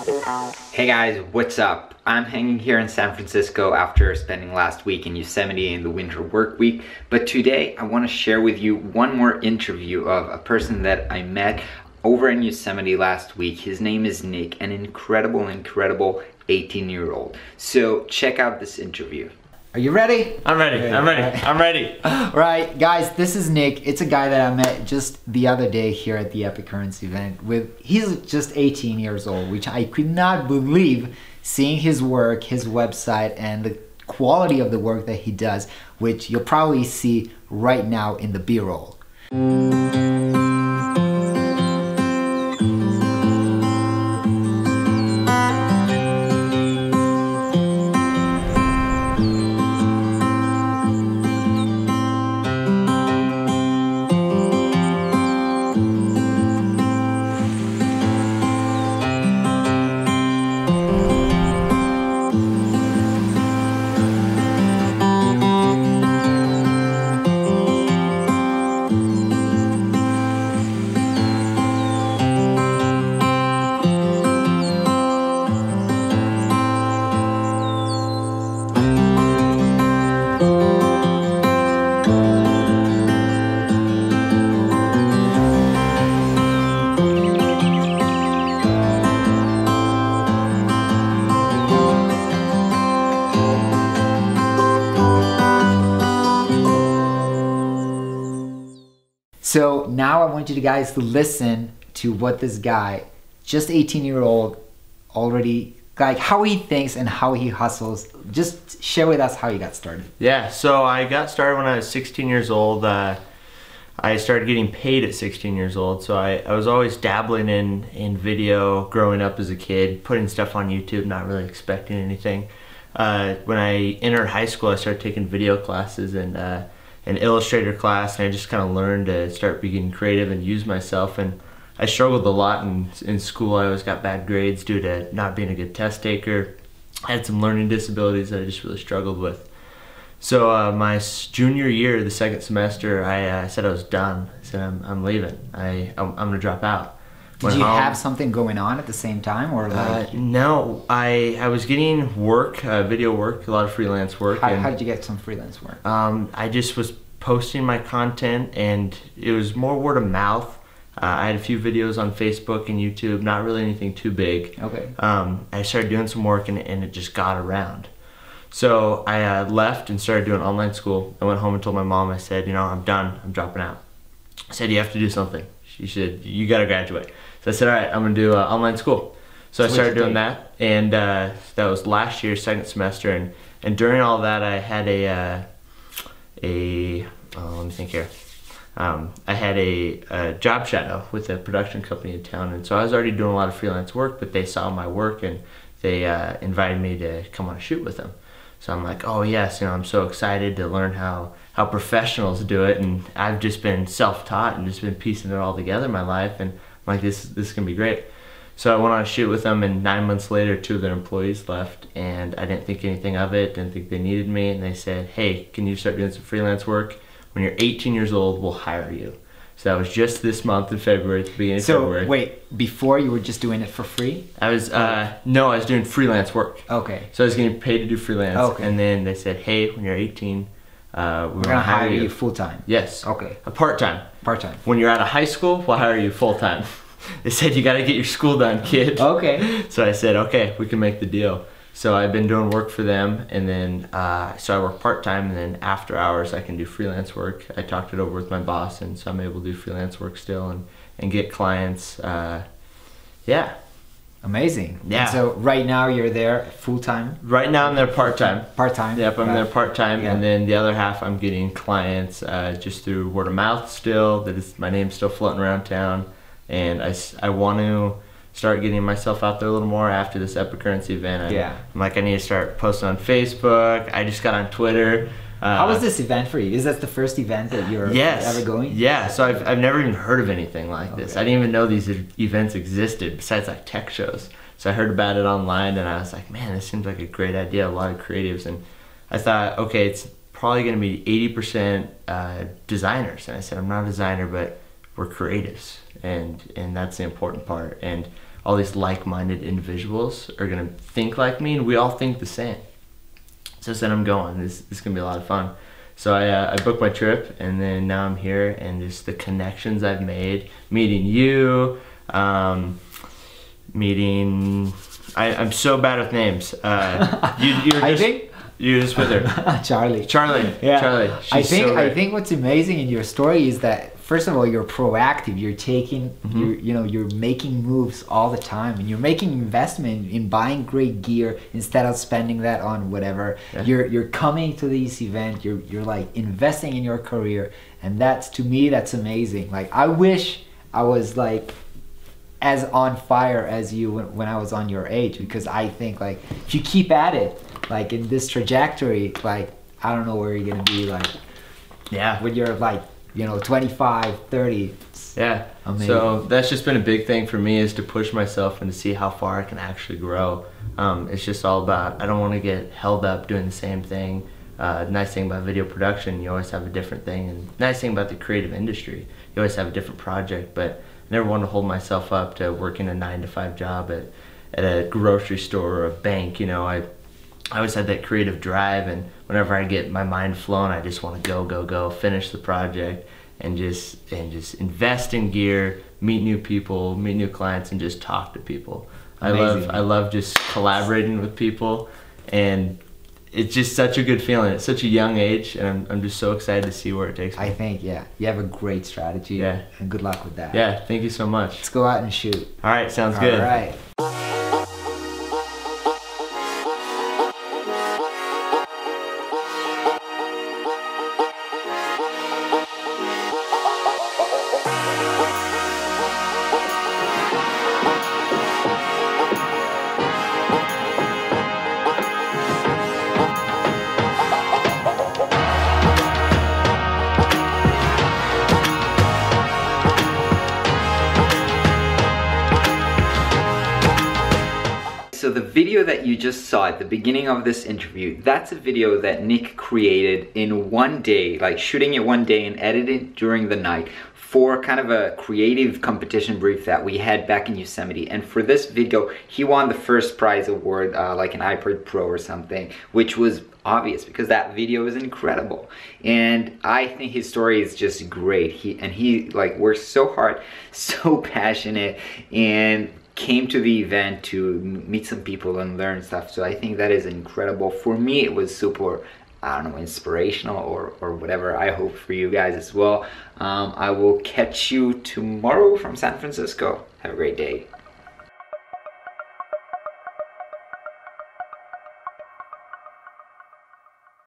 Hey guys, what's up? I'm hanging here in San Francisco after spending last week in Yosemite in the winter work week, but today I want to share with you one more interview of a person that I met over in Yosemite last week. His name is Nick, an incredible 18-year-old. So check out this interview. Are you ready? I'm ready. Okay, I'm ready. right. I'm ready. Right, guys, this is Nick. It's a guy that I met just the other day here at the Epic Currency event. He's just 18 years old, which I could not believe, seeing his work, his website, and the quality of the work that he does, which you'll probably see right now in the B-roll. So now I want you guys to listen to what this guy, just 18-year-old, already, like how he thinks and how he hustles. Just share with us how you got started. Yeah, so I got started when I was 16 years old. I started getting paid at 16 years old. So I was always dabbling in video growing up as a kid, putting stuff on YouTube, not really expecting anything. When I entered high school, I started taking video classes and an Illustrator class, and I just kind of learned to start being creative and use myself. And I struggled a lot in school. I always got bad grades due to not being a good test taker. I had some learning disabilities that I just really struggled with. So my junior year, the second semester, I said I was done. I said I'm leaving. I'm gonna drop out. Did you have something going on at the same time, or like? No, I was getting work, video work, a lot of freelance work. How did you get some freelance work? I just was posting my content, and it was more word of mouth. I had a few videos on Facebook and YouTube, not really anything too big. Okay. I started doing some work, and it just got around. So I left and started doing online school. I went home and told my mom, I said, you know, I'm done, I'm dropping out. I said, you have to do something. She said, you gotta graduate. So I said, all right, I'm gonna do online school. So I started doing that, and that was last year, second semester, and during all that I had let me think here. I had a job shadow with a production company in town, and so I was already doing a lot of freelance work, but they saw my work and they invited me to come on a shoot with them. So I'm like, oh yes, you know, I'm so excited to learn how professionals do it, and I've just been self-taught and just been piecing it all together in my life, and I'm like, this is gonna be great. So I went on a shoot with them, and 9 months later, 2 of their employees left, and I didn't think anything of it, didn't think they needed me, and they said, hey, can you start doing some freelance work? When you're 18 years old, we'll hire you. So that was just this month in February, at the beginning of February. So wait, before you were just doing it for free? I was, no, I was doing freelance work. Okay. So I was getting paid to do freelance, okay. And then they said, hey, when you're 18, we're gonna hire you full-time. Yes. Okay. A part-time. Part-time. When you're out of high school, we'll hire you full-time. They said, you gotta get your school done, kid. Okay. So I said, okay, we can make the deal. So I've been doing work for them, and then so I work part-time, and then after hours I can do freelance work. I talked it over with my boss, and so I'm able to do freelance work still and get clients. Yeah. Amazing. Yeah. And so right now you're there full-time? Right now I'm there part-time. Part-time? Yep, I'm there part-time, Yeah. and then the other half I'm getting clients just through word of mouth still. That is, my name's still floating around town, and I want to start getting myself out there a little more after this Epic Currency event. I'm like, I need to start posting on Facebook. I just got on Twitter. How was this event for you? Is that the first event that you're ever going? Yeah, so I've never even heard of anything like this. I didn't even know these events existed besides like tech shows. So I heard about it online, and I was like, man, this seems like a great idea, a lot of creatives. And I thought, okay, it's probably gonna be 80% designers. And I said, I'm not a designer, but we're creatives, and that's the important part. And all these like-minded individuals are gonna think like me, and we all think the same. So I said, I'm going. This is gonna be a lot of fun. So I booked my trip, and then now I'm here, and just the connections I've made, meeting you, I'm so bad with names. You're just with her. Charlie. Yeah. Charlie. I think what's amazing in your story is that, first of all, you're proactive. You're taking, you're making moves all the time, and you're making investment in buying great gear instead of spending that on whatever. Yeah. You're coming to these events. You're like investing in your career, and to me that's amazing. Like, I wish I was like as on fire as you when I was on your age, because I think like if you keep at it, like in this trajectory, like I don't know where you're gonna be, like when you're like 25, 30. Yeah, amazing. So that's just been a big thing for me, is to push myself and to see how far I can actually grow. It's just all about, I don't want to get held up doing the same thing. Nice thing about video production, you always have a different thing, and nice thing about the creative industry, you always have a different project. But I never want to hold myself up to working a 9-to-5 job at a grocery store or a bank. I always had that creative drive, and whenever I get my mind flowing, I just want to go, finish the project, and just invest in gear, meet new people, meet new clients, and just talk to people. Amazing. I love just collaborating with people, and it's just such a good feeling. It's such a young age, and I'm just so excited to see where it takes me. I think, you have a great strategy. Yeah. And good luck with that. Yeah, thank you so much. Let's go out and shoot. All right, sounds good. All right. So the video that you just saw at the beginning of this interview, that's a video that Nick created in one day, like shooting it one day and editing during the night for kind of a creative competition brief that we had back in Yosemite. And for this video, he won the first prize award, like an iPad Pro or something, which was obvious because that video is incredible. And I think his story is just great. He like works so hard, so passionate, and came to the event to meet some people and learn stuff. So I think that is incredible. For me, it was super, I don't know, inspirational or whatever. I hope for you guys as well. I will catch you tomorrow from San Francisco. Have a great day.